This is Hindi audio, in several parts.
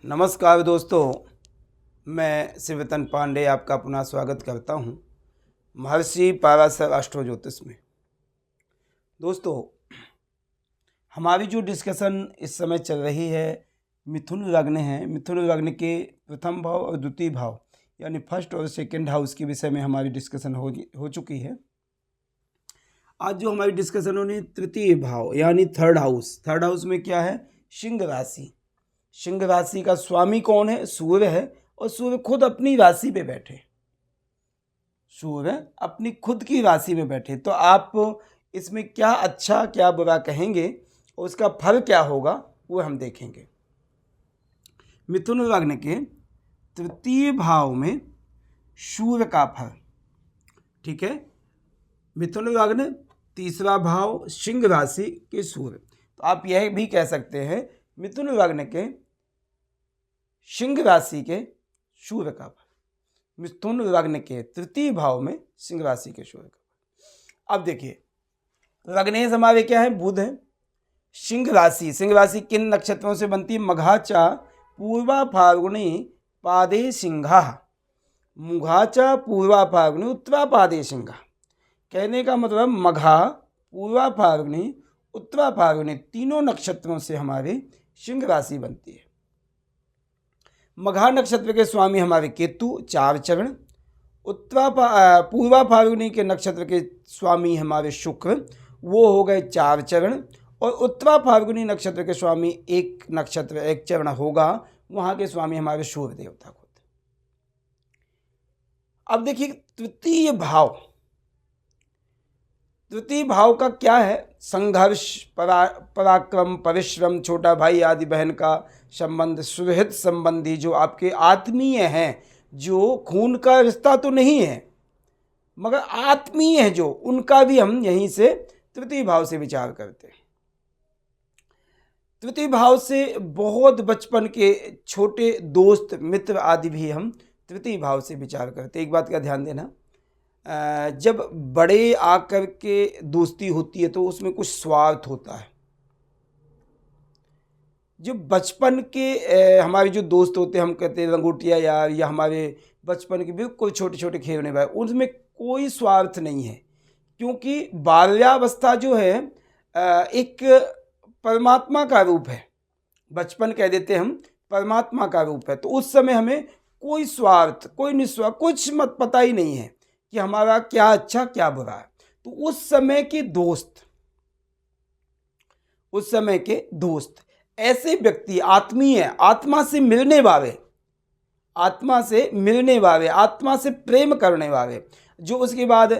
नमस्कार दोस्तों, मैं शिवतन पांडे आपका पुनः स्वागत करता हूं महर्षि पाराशर एस्ट्रो ज्योतिष में। दोस्तों, हमारी जो डिस्कशन इस समय चल रही है मिथुन लग्न है। मिथुन लग्न के प्रथम भाव और द्वितीय भाव यानी फर्स्ट और सेकंड हाउस के विषय में हमारी डिस्कशन हो चुकी है। आज जो हमारी डिस्कशन होनी तृतीय भाव यानी थर्ड हाउस में क्या है? सिंह राशि। सिंह राशि का स्वामी कौन है? सूर्य है, और सूर्य खुद अपनी राशि पे बैठे। सूर्य अपनी खुद की राशि में बैठे, तो आप इसमें क्या अच्छा क्या बुरा कहेंगे और उसका फल क्या होगा वो हम देखेंगे। मिथुन लग्न के तृतीय भाव में सूर्य का फल, ठीक है। मिथुन लग्न तीसरा भाव सिंह राशि के सूर्य, तो आप यह भी कह सकते हैं मिथुन लग्न के सिंह राशि के सूर्य का फल। मिथुन लग्न के तृतीय भाव में सिंह राशि के सूर्य का फल। अब देखिए, लग्नेश हमारे क्या है? बुध है। सिंह राशि किन नक्षत्रों से बनती है? मघाचा पूर्वा फाल्गुनी पादे सिंहा। मुघाचा पूर्वा फाल्गुनी उत्तरा पादे सिंहा। कहने का मतलब मघा, पूर्वा फाल्गुनी, उत्तरा फाल्गुनी तीनों नक्षत्रों से हमारी सिंह राशि बनती है। मघा नक्षत्र के स्वामी हमारे केतु 4 चरण। पूर्वा फाल्गुनी के नक्षत्र के स्वामी हमारे शुक्र, वो हो गए 4 चरण। और उत्तरा फाल्गुनी नक्षत्र के स्वामी एक चरण होगा, वहाँ के स्वामी हमारे सूर्य देवता खुद। अब देखिए तृतीय भाव का क्या है? संघर्ष, पराक्रम, परिश्रम, छोटा भाई आदि बहन का संबंध, सुहृद संबंधी जो आपके आत्मीय हैं, जो खून का रिश्ता तो नहीं है मगर आत्मीय है जो, उनका भी हम यहीं से तृतीय भाव से विचार करते हैं। तृतीय भाव से बहुत बचपन के छोटे दोस्त मित्र आदि भी हम तृतीय भाव से विचार करते हैं। एक बात का ध्यान देना, जब बड़े आकर के दोस्ती होती है तो उसमें कुछ स्वार्थ होता है। जो बचपन के हमारे जो दोस्त होते हैं, हम कहते हैं लंगोटिया यार, या हमारे बचपन के बिल्कुल छोटे छोटे खेलने भाई, उनमें कोई स्वार्थ नहीं है। क्योंकि बाल्यावस्था जो है एक परमात्मा का रूप है। बचपन कह देते हम, परमात्मा का रूप है। तो उस समय हमें कोई स्वार्थ, कोई निस्वार्थ, कुछ मत पता ही नहीं है कि हमारा क्या अच्छा क्या बुरा है। तो उस समय के दोस्त ऐसे व्यक्ति आत्मीय, आत्मा से मिलने वाले, आत्मा से प्रेम करने वाले, जो उसके बाद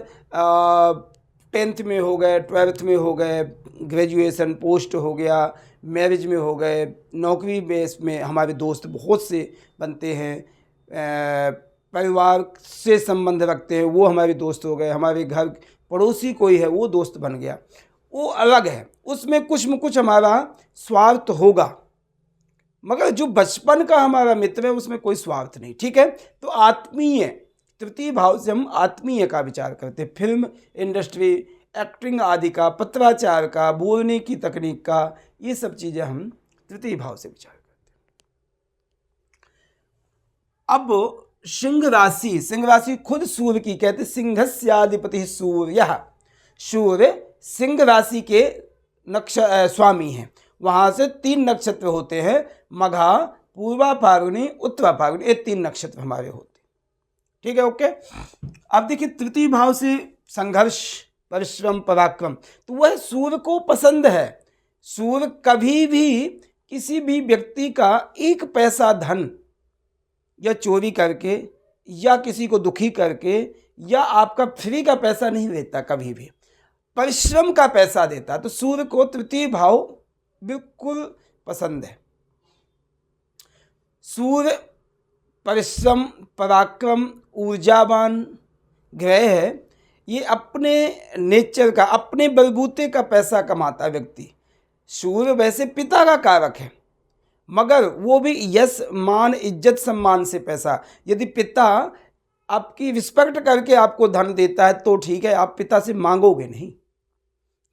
10th में हो गए, 12th में हो गए, ग्रेजुएशन पोस्ट हो गया, मैरिज में हो गए, नौकरी बेस में हमारे दोस्त बहुत से बनते हैं, परिवार से संबंध रखते हैं, वो हमारे दोस्त हो गए, हमारे घर पड़ोसी कोई है वो दोस्त बन गया, वो अलग है। उसमें कुछ न कुछ हमारा स्वार्थ होगा, मगर जो बचपन का हमारा मित्र है उसमें कोई स्वार्थ नहीं, ठीक है। तो आत्मीय, तृतीय भाव से हम आत्मीय का विचार करते हैं। फिल्म इंडस्ट्री, एक्टिंग आदि का, पत्राचार का, बोलने की तकनीक का, ये सब चीज़ें हम तृतीय भाव से विचार करते हैं। अब सिंह राशि खुद सूर्य की कहते, सिंहस्याधिपति सूर्य। सूर्य सिंह राशि के स्वामी हैं। वहाँ से 3 नक्षत्र होते हैं, मघा, पूर्वा फाल्गुनी, उत्तरा फाल्गुनी, ये 3 नक्षत्र हमारे होते हैं, ठीक है, ओके। अब देखिए तृतीय भाव से संघर्ष, परिश्रम, पराक्रम, तो वह सूर्य को पसंद है। सूर्य कभी भी किसी भी व्यक्ति का एक पैसा धन या चोरी करके या किसी को दुखी करके या आपका फ्री का पैसा नहीं लेता, कभी भी परिश्रम का पैसा देता। तो सूर्य को तृतीय भाव बिल्कुल पसंद है। सूर्य परिश्रम, पराक्रम, ऊर्जावान ग्रह है। ये अपने नेचर का, अपने बलबूते का पैसा कमाता व्यक्ति। सूर्य वैसे पिता का कारक है, मगर वो भी यश, मान, इज्जत, सम्मान से पैसा। यदि पिता आपकी रिस्पेक्ट करके आपको धन देता है तो ठीक है, आप पिता से मांगोगे नहीं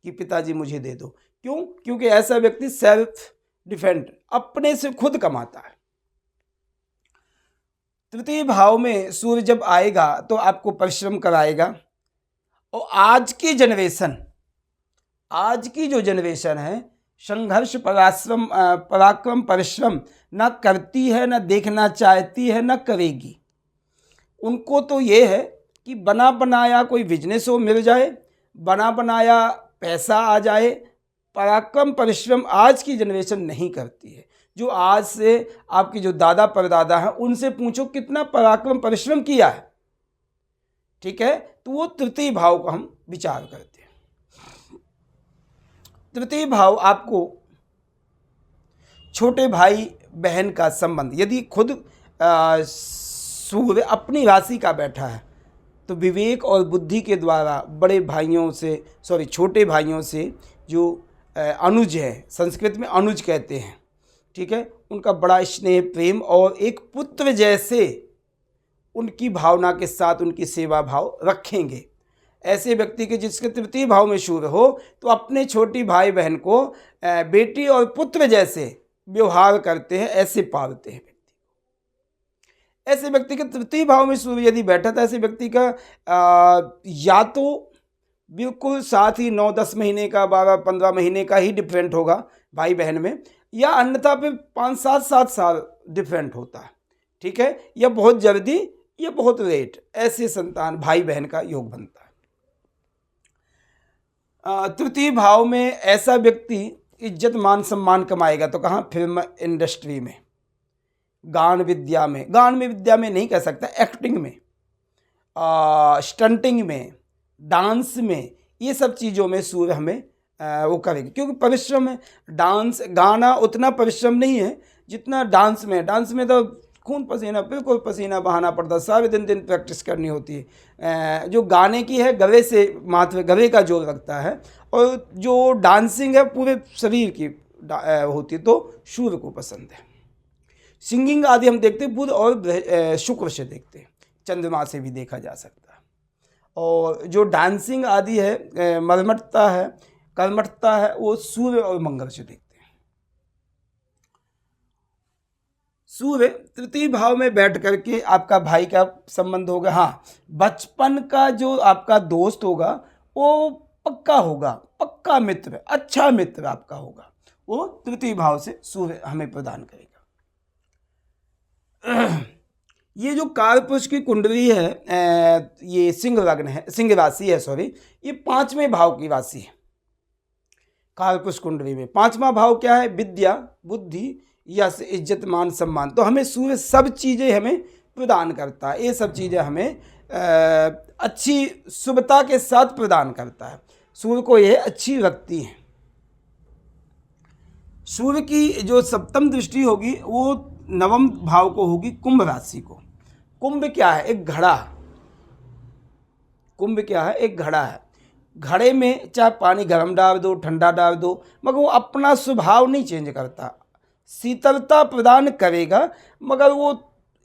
कि पिताजी मुझे दे दो। क्यों? क्योंकि ऐसा व्यक्ति सेल्फ डिफेंड, अपने से खुद कमाता है। तृतीय भाव में सूर्य जब आएगा तो आपको परिश्रम कराएगा। और आज की जो जनरेशन है, संघर्ष पराक्रम परिश्रम न करती है, न देखना चाहती है, न करेगी। उनको तो ये है कि बना बनाया कोई बिजनेस हो मिल जाए, बना बनाया पैसा आ जाए। पराक्रम परिश्रम आज की जनरेशन नहीं करती है। जो आज से आपके जो दादा परदादा हैं उनसे पूछो कितना पराक्रम परिश्रम किया है, ठीक है। तो वो तृतीय भाव का हम विचार करते हैं। तृतीय भाव आपको छोटे भाई बहन का संबंध, यदि खुद सूर्य अपनी राशि का बैठा है तो विवेक और बुद्धि के द्वारा बड़े भाइयों से, छोटे भाइयों से जो अनुज है, संस्कृत में अनुज कहते हैं, ठीक है, उनका बड़ा स्नेह प्रेम और एक पुत्र जैसे उनकी भावना के साथ उनकी सेवा भाव रखेंगे। ऐसे व्यक्ति के जिसके तृतीय भाव में सूर्य हो तो अपने छोटी भाई बहन को बेटी और पुत्र जैसे व्यवहार करते हैं, ऐसे पालते हैं व्यक्ति को। ऐसे व्यक्ति के तृतीय भाव में सूर्य यदि बैठा था, ऐसे व्यक्ति का या तो बिल्कुल साथ ही 9-10 महीने का, 12-15 महीने का ही डिफरेंट होगा भाई बहन में, या अन्यथा पे 5-7 साल डिफरेंट होता है, ठीक है। या बहुत जल्दी या बहुत लेट, ऐसे संतान भाई बहन का योग बनता है। तृतीय भाव में ऐसा व्यक्ति इज्जत मान सम्मान कमाएगा तो कहाँ? फिल्म इंडस्ट्री में, गान विद्या में नहीं कह सकता, एक्टिंग में, स्टंटिंग में, डांस में, ये सब चीज़ों में सूर्य हमें वो करेगी। क्योंकि परिश्रम है, डांस गाना उतना परिश्रम नहीं है जितना डांस में तो खून पसीना, बिल्कुल पसीना बहाना पड़ता, सारे दिन प्रैक्टिस करनी होती है। जो गाने की है गले से महत्व, गले का जोर रखता है, और जो डांसिंग है पूरे शरीर की होती है, तो सूर्य को पसंद है। सिंगिंग आदि हम देखते हैं बुध और शुक्र से देखते हैं, चंद्रमा से भी देखा जा सकता है। और जो डांसिंग आदि है, मर्मठता है, कर्मठता है, वो सूर्य और मंगल से देखते हैं। सूर्य तृतीय भाव में बैठ करके आपका भाई का संबंध होगा। हाँ, बचपन का जो आपका दोस्त होगा वो पक्का होगा, पक्का मित्र, अच्छा मित्र आपका होगा, वो तृतीय भाव से सूर्य हमें प्रदान करेगा। ये जो कालपुरुष की कुंडली है, ये सिंह लग्न है, सिंह राशि है, ये 5वें भाव की राशि है। कालपुरुष कुंडली में 5वां भाव क्या है? विद्या, बुद्धि, यश, इज्जत, मान, सम्मान। तो हमें सूर्य सब चीज़ें हमें प्रदान करता है। ये सब चीज़ें हमें अच्छी शुभता के साथ प्रदान करता है। सूर्य को ये अच्छी रखती है। सूर्य की जो सप्तम दृष्टि होगी वो 9वें भाव को होगी, कुंभ राशि को। कुंभ क्या है? एक घड़ा। कुंभ क्या है? एक घड़ा है। घड़े में चाहे पानी गर्म डाल दो, ठंडा डाल दो, मगर वो अपना स्वभाव नहीं चेंज करता। शीतलता प्रदान करेगा, मगर वो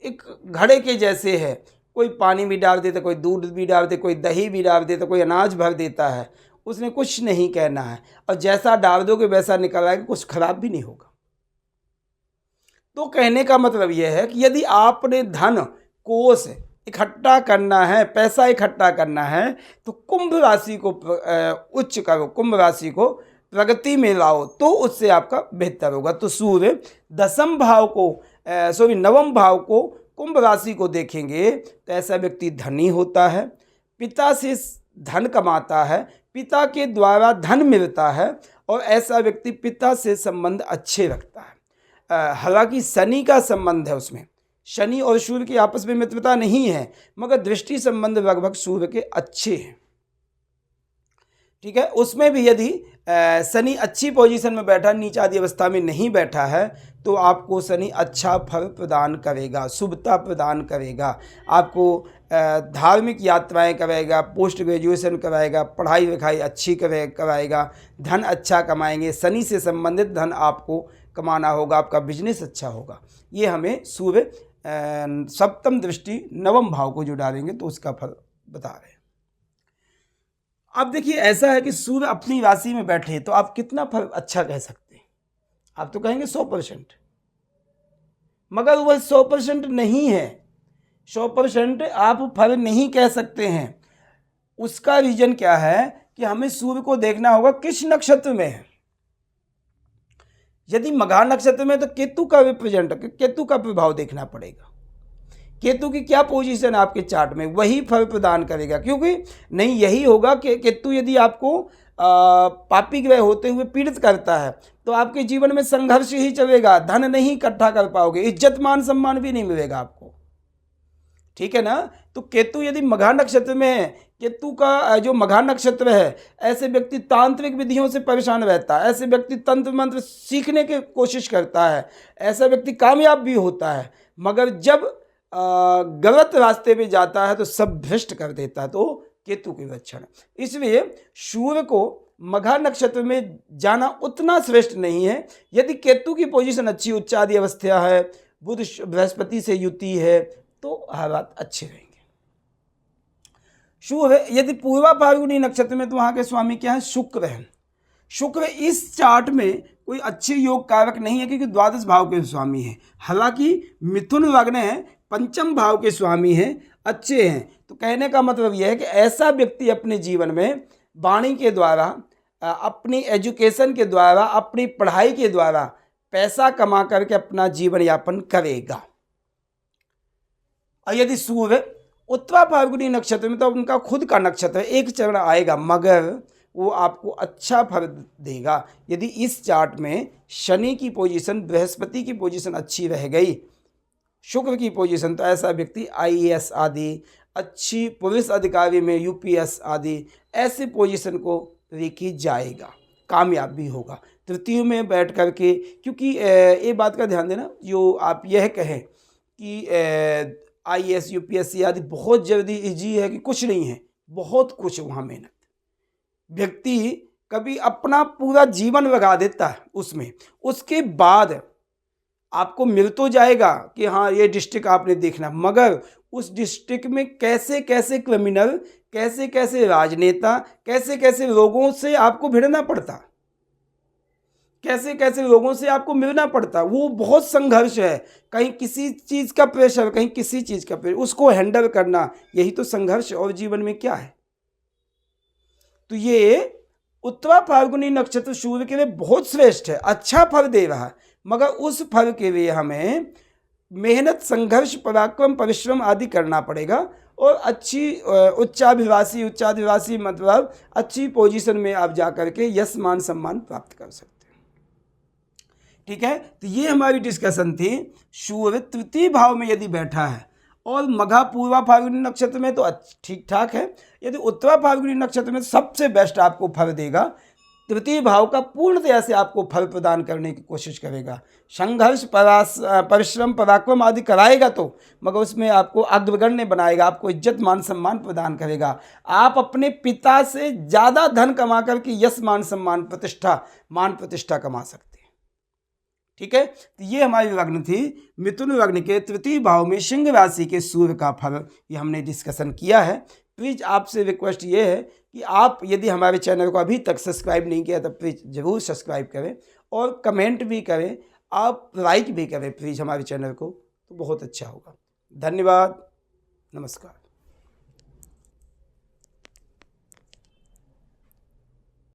एक घड़े के जैसे है। कोई पानी भी डाल देता, कोई दूध भी डाल देता, कोई दही भी डाल देता, कोई अनाज भर देता है, उसने कुछ नहीं कहना है। और जैसा डाल दोगे वैसा निकल आएगा, कुछ खराब भी नहीं होगा। तो कहने का मतलब यह है कि यदि आपने धन कोष इकट्ठा करना है, पैसा इकट्ठा करना है, तो कुंभ राशि को उच्च करो, कुंभ राशि को प्रगति में लाओ, तो उससे आपका बेहतर होगा। तो सूर्य 9वें भाव को कुंभ राशि को देखेंगे तो ऐसा व्यक्ति धनी होता है, पिता से धन कमाता है, पिता के द्वारा धन मिलता है, और ऐसा व्यक्ति पिता से संबंध अच्छे रखता है। हालांकि शनि का संबंध है उसमें, शनि और सूर्य की आपस में मित्रता नहीं है, मगर दृष्टि संबंध लगभग सूर्य के अच्छे हैं, ठीक है। उसमें भी यदि शनि अच्छी पोजीशन में बैठा, नीच आदि अवस्था में नहीं बैठा है, तो आपको शनि अच्छा फल प्रदान करेगा, शुभता प्रदान करेगा, आपको धार्मिक यात्राएं कराएगा, पोस्ट ग्रेजुएशन कराएगा, पढ़ाई लिखाई अच्छी कराएगा, धन अच्छा कमाएंगे, शनि से संबंधित धन आपको कमाना होगा, आपका बिजनेस अच्छा होगा। ये हमें सूर्य सप्तम दृष्टि 9वें भाव को जो डालेंगे तो उसका फल बता रहे हैं। अब देखिए, ऐसा है कि सूर्य अपनी राशि में बैठे तो आप कितना फल अच्छा कह सकते हैं? आप तो कहेंगे 100%, मगर वह 100% नहीं है। 100% आप फल नहीं कह सकते हैं। उसका रीजन क्या है कि हमें सूर्य को देखना होगा किस नक्षत्र में है। यदि मघा नक्षत्र में तो केतु का रिप्रेजेंट, केतु का प्रभाव देखना पड़ेगा। केतु की क्या पोजीशन है आपके चार्ट में, वही फल प्रदान करेगा। क्योंकि नहीं यही होगा कि केतु यदि आपको पापी ग्रह होते हुए पीड़ित करता है तो आपके जीवन में संघर्ष ही चलेगा, धन नहीं इकट्ठा कर पाओगे, इज्जत मान सम्मान भी नहीं मिलेगा आपको। ठीक है ना। तो केतु यदि मघा नक्षत्र में है, केतु का जो मघा नक्षत्र है, ऐसे व्यक्ति तांत्रिक विधियों से परेशान रहता है, ऐसे व्यक्ति तंत्र मंत्र सीखने की कोशिश करता है, ऐसा व्यक्ति कामयाब भी होता है, मगर जब गलत रास्ते पे जाता है तो सब भ्रष्ट कर देता है। तो केतु के लक्षण, इसलिए सूर्य को मघा नक्षत्र में जाना उतना श्रेष्ठ नहीं है। यदि केतु की पोजीशन अच्छी, उच्चादि अवस्था है, बुध बृहस्पति से युति है, तो हालात अच्छे रहेंगे। सूर्य यदि पूर्वा फाल्गुनी नक्षत्र में, तो वहाँ के स्वामी क्या है, शुक्र है। शुक्र इस चार्ट में कोई अच्छे योग कारक नहीं है, क्योंकि द्वादश भाव के स्वामी है। हालांकि मिथुन लग्न है, पंचम भाव के स्वामी हैं, अच्छे हैं। तो कहने का मतलब यह है कि ऐसा व्यक्ति अपने जीवन में वाणी के द्वारा, अपनी एजुकेशन के द्वारा, अपनी पढ़ाई के द्वारा पैसा कमा करके अपना जीवन यापन करेगा। और यदि सूर्य उत्तरा फाल्गुनी नक्षत्र में, तो उनका खुद का नक्षत्र है, एक चरण आएगा, मगर वो आपको अच्छा फल देगा। यदि इस चार्ट में शनि की पोजीशन, बृहस्पति की पोजीशन अच्छी रह गई, शुक्र की पोजीशन, तो ऐसा व्यक्ति IAS आदि, अच्छी पुलिस अधिकारी में UPS आदि ऐसे पोजीशन को लेके जाएगा, कामयाब भी होगा। तृतीय में बैठ करके, क्योंकि ये बात का ध्यान देना, जो आप यह कहें कि IAS UPSC आदि बहुत जल्दी इजी है कि कुछ नहीं है, बहुत कुछ वहाँ मेहनत। व्यक्ति कभी अपना पूरा जीवन लगा देता है उसमें, उसके बाद आपको मिल तो जाएगा कि हाँ ये डिस्ट्रिक्ट आपने देखना, मगर उस डिस्ट्रिक्ट में कैसे कैसे क्रिमिनल, कैसे कैसे राजनेता, कैसे कैसे लोगों से आपको भिड़ना पड़ता, कैसे कैसे लोगों से आपको मिलना पड़ता, वो बहुत संघर्ष है। कहीं किसी चीज़ का प्रेशर, कहीं किसी चीज़ का प्रेशर, उसको हैंडल करना, यही तो संघर्ष और जीवन में क्या है। तो ये उत्तरा फाल्गुनी नक्षत्र सूर्य के लिए बहुत श्रेष्ठ है, अच्छा फल दे रहा है, मगर उस फल के लिए हमें मेहनत, संघर्ष, पराक्रम, परिश्रम आदि करना पड़ेगा। और अच्छी उच्चाभिलाषी मतलब अच्छी पोजीशन में आप जा करके यश मान सम्मान प्राप्त कर सकते हैं। ठीक है, तो ये हमारी डिस्कशन थी। सूर्य तृतीय भाव में यदि बैठा है और मघा पूर्वा फाल्गुनी नक्षत्र में, तो ठीक ठाक है। यदि उत्तरा फाल्गुनी नक्षत्र में, सबसे बेस्ट आपको फल देगा। तृतीय भाव का पूर्णतया से आपको फल प्रदान करने की कोशिश करेगा। संघर्ष, परिश्रम, पराक्रम आदि कराएगा तो, मगर उसमें आपको अग्रगण्य बनाएगा, आपको इज्जत मान सम्मान प्रदान करेगा। आप अपने पिता से ज़्यादा धन कमा करके यश मान सम्मान, मान प्रतिष्ठा कमा सकते हैं। ठीक है, तो ये हमारी लग्न थी, मिथुन लग्न के तृतीय भाव में सिंह राशि के सूर्य का फल, ये हमने डिस्कशन किया है। प्लीज़ आपसे रिक्वेस्ट ये है कि आप यदि हमारे चैनल को अभी तक सब्सक्राइब नहीं किया तो प्लीज़ ज़रूर सब्सक्राइब करें, और कमेंट भी करें, आप लाइक भी करें प्लीज़ हमारे चैनल को, तो बहुत अच्छा होगा। धन्यवाद, नमस्कार।